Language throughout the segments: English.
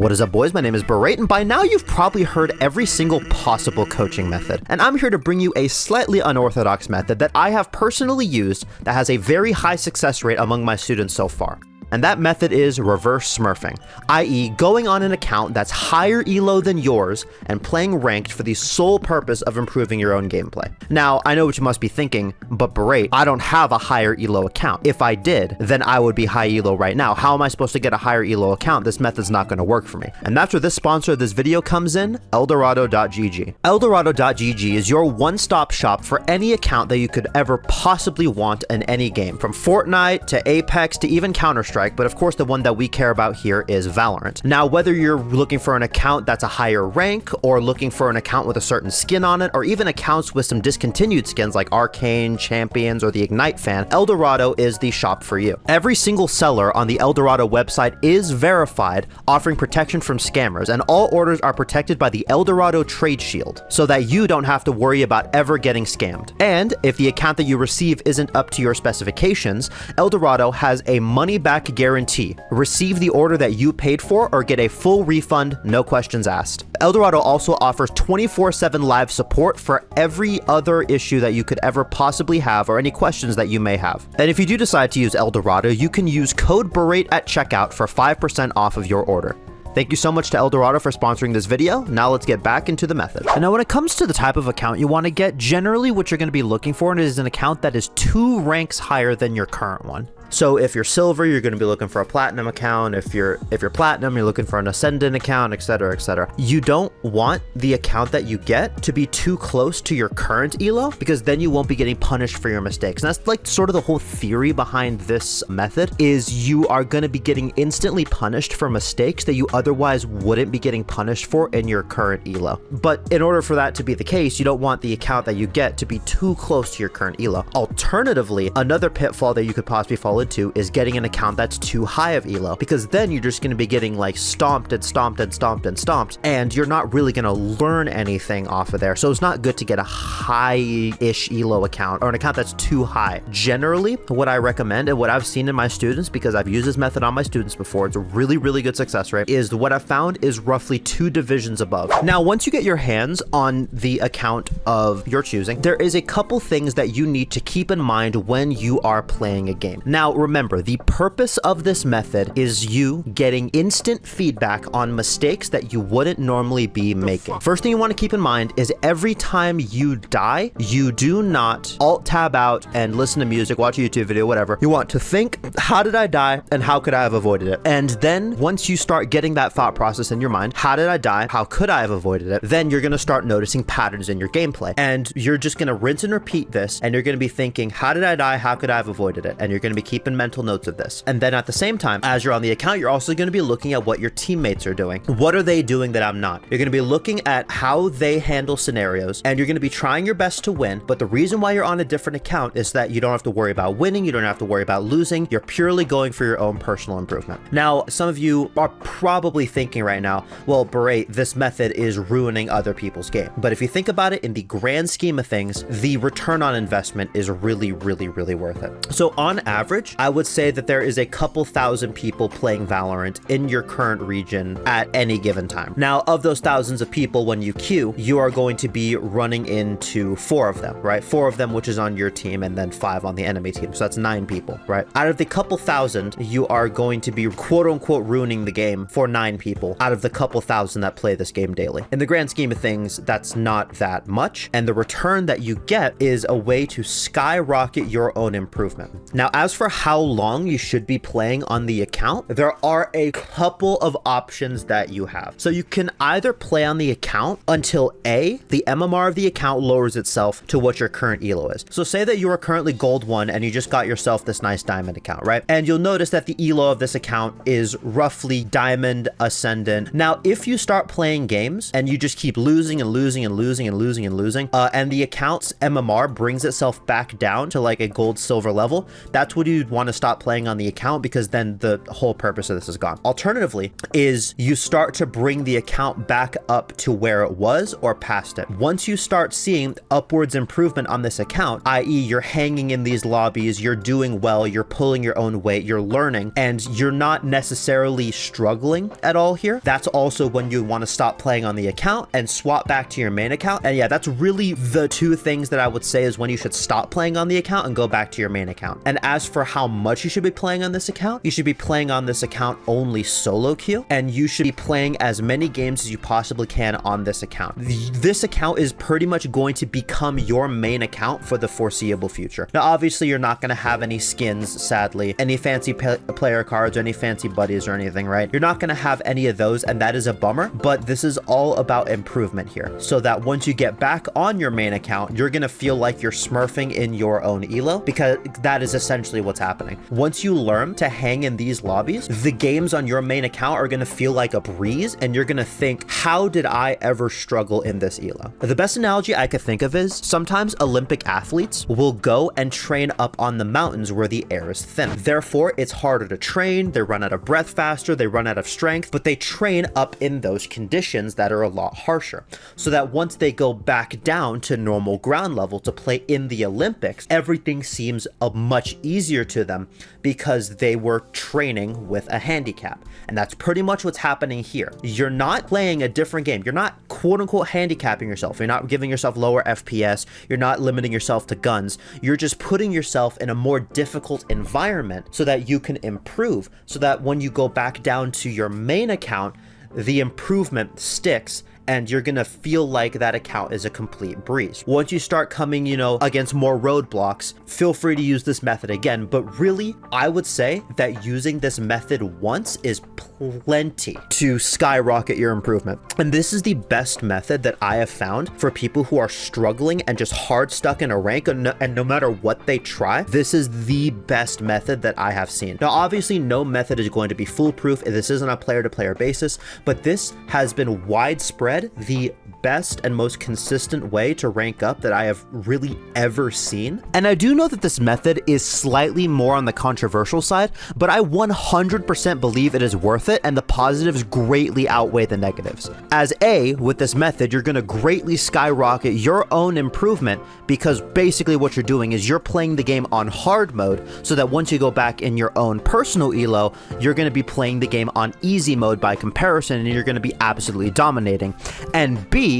What is up, boys? My name is Berate, and by now you've probably heard every single possible coaching method. And I'm here to bring you a slightly unorthodox method that I have personally used that has a very high success rate among my students so far. And that method is reverse smurfing, i.e. going on an account that's higher elo than yours and playing ranked for the sole purpose of improving your own gameplay. Now, I know what you must be thinking, but Berate, I don't have a higher elo account. If I did, then I would be high elo right now. How am I supposed to get a higher elo account? This method's not going to work for me. And that's where this sponsor of this video comes in, Eldorado.gg. Eldorado.gg is your one-stop shop for any account that you could ever possibly want in any game, from Fortnite to Apex to even Counter-Strike. But of course, the one that we care about here is Valorant. Now, whether you're looking for an account that's a higher rank, or looking for an account with a certain skin on it, or even accounts with some discontinued skins like Arcane, Champions, or the Ignite fan, Eldorado is the shop for you. Every single seller on the Eldorado website is verified, offering protection from scammers, and all orders are protected by the Eldorado Trade Shield, so that you don't have to worry about ever getting scammed. And if the account that you receive isn't up to your specifications, Eldorado has a money-back guarantee. Receive the order that you paid for or get a full refund, no questions asked. Eldorado also offers 24/7 live support for every other issue that you could ever possibly have or any questions that you may have. And if you do decide to use Eldorado, you can use code Berate at checkout for 5% off of your order. Thank you so much to Eldorado for sponsoring this video. Now let's get back into the method. And now when it comes to the type of account you want to get, generally what you're going to be looking for is an account that is 2 ranks higher than your current one. So if you're silver, you're going to be looking for a platinum account. If you're platinum, you're looking for an ascendant account, etc., etc. You don't want the account that you get to be too close to your current elo, because then you won't be getting punished for your mistakes. And that's like sort of the whole theory behind this method, is you are going to be getting instantly punished for mistakes that you otherwise wouldn't be getting punished for in your current elo. But in order for that to be the case, you don't want the account that you get to be too close to your current elo. Alternatively, another pitfall that you could possibly fall into is getting an account that's too high of elo, because then you're just going to be getting like stomped and stomped and stomped and stomped, and you're not really going to learn anything off of there. So it's not good to get a high-ish elo account or an account that's too high. Generally, what I recommend and what I've seen in my students, because I've used this method on my students before, it's a really, really good success rate, is what I've found is roughly 2 divisions above. Now, once you get your hands on the account of your choosing, there is a couple things that you need to keep in mind when you are playing a game. Now, remember, the purpose of this method is you getting instant feedback on mistakes that you wouldn't normally be making. First thing you want to keep in mind is every time you die, you do not alt-tab out and listen to music, watch a YouTube video, whatever. You want to think, how did I die and how could I have avoided it? And then once you start getting that thought process in your mind, how did I die? How could I have avoided it? Then you're going to start noticing patterns in your gameplay. And you're just going to rinse and repeat this, and you're going to be thinking, how did I die? How could I have avoided it? And you're going to be keeping mental notes of this. And then at the same time, as you're on the account, you're also going to be looking at what your teammates are doing. What are they doing that I'm not? You're going to be looking at how they handle scenarios, and you're going to be trying your best to win. But the reason why you're on a different account is that you don't have to worry about winning. You don't have to worry about losing. You're purely going for your own personal improvement. Now, some of you are probably thinking right now, well, Berate, this method is ruining other people's game. But if you think about it in the grand scheme of things, the return on investment is really, really, really worth it. So on average, I would say that there is a couple thousand people playing Valorant in your current region at any given time. Now, of those thousands of people, when you queue, you are going to be running into 4 of them, right? 4 of them, which is on your team, and then 5 on the enemy team. So that's 9 people, right? Out of the couple thousand, you are going to be quote unquote ruining the game for 9 people out of the couple thousand that play this game daily. In the grand scheme of things, that's not that much. And the return that you get is a way to skyrocket your own improvement. Now, as for how long you should be playing on the account, there are a couple of options that you have. So you can either play on the account until A, the MMR of the account lowers itself to what your current elo is. So say that you are currently gold 1 and you just got yourself this nice diamond account, right? And you'll notice that the elo of this account is roughly diamond ascendant. Now, if you start playing games and you just keep losing and losing and losing and losing and losing, and the account's MMR brings itself back down to like a gold silver level, that's when you'd want to stop playing on the account, because then the whole purpose of this is gone. Alternatively is you start to bring the account back up to where it was or past it. Once you start seeing upwards improvement on this account, i.e. you're hanging in these lobbies, you're doing well, you're pulling your own weight, you're learning, and you're not necessarily struggling at all here, that's also when you want to stop playing on the account and swap back to your main account. And yeah, that's really the two things that I would say is when you should stop playing on the account and go back to your main account. And as for how much you should be playing on this account, you should be playing on this account only solo queue, and you should be playing as many games as you possibly can on this account. This account is pretty much going to become your main account for the foreseeable future. Now, obviously, you're not going to have any skins, sadly, any fancy player cards or any fancy buddies or anything, right? You're not going to have any of those, and that is a bummer, but this is all about improvement here, so that once you get back on your main account, you're going to feel like you're smurfing in your own elo, because that is essentially what's happening. Once you learn to hang in these lobbies, the games on your main account are going to feel like a breeze, and you're going to think, how did I ever struggle in this elo? The best analogy I could think of is sometimes Olympic athletes will go and train up on the mountains where the air is thin. Therefore, it's harder to train, they run out of breath faster, they run out of strength, but they train up in those conditions that are a lot harsher, so that once they go back down to normal ground level to play in the Olympics, everything seems much easier to them because they were training with a handicap. And that's pretty much what's happening here. You're not playing a different game. You're not quote unquote handicapping yourself. You're not giving yourself lower FPS. You're not limiting yourself to guns. You're just putting yourself in a more difficult environment so that you can improve, so that when you go back down to your main account, the improvement sticks and you're gonna feel like that account is a complete breeze. Once you start coming, against more roadblocks, feel free to use this method again, but really, I would say that using this method once is plenty to skyrocket your improvement. And this is the best method that I have found for people who are struggling and just hard stuck in a rank, and no matter what they try, this is the best method that I have seen. Now, obviously, no method is going to be foolproof. This isn't a player-to-player basis, but this has been widespread the best and most consistent way to rank up that I have really ever seen. And I do know that this method is slightly more on the controversial side, but I 100% believe it is worth it, and the positives greatly outweigh the negatives. As with this method, you're going to greatly skyrocket your own improvement, because basically what you're doing is you're playing the game on hard mode, so that once you go back in your own personal elo, you're going to be playing the game on easy mode by comparison, and you're going to be absolutely dominating. And B,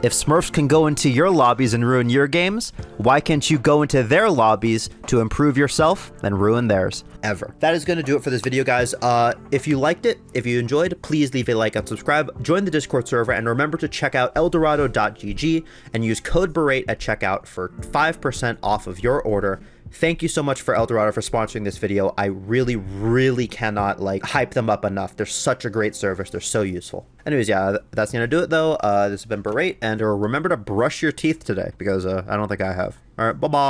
if Smurfs can go into your lobbies and ruin your games, why can't you go into their lobbies to improve yourself and ruin theirs? Ever. That is going to do it for this video, guys. If you liked it, if you enjoyed, please leave a like and subscribe, join the Discord server, and remember to check out eldorado.gg and use code Berate at checkout for 5% off of your order. Thank you so much for Eldorado for sponsoring this video. I really cannot hype them up enough. They're such a great service. They're so useful. Anyways, yeah, that's gonna do it though. This has been Berate, and remember to brush your teeth today, because I don't think I have. All right, bye-bye.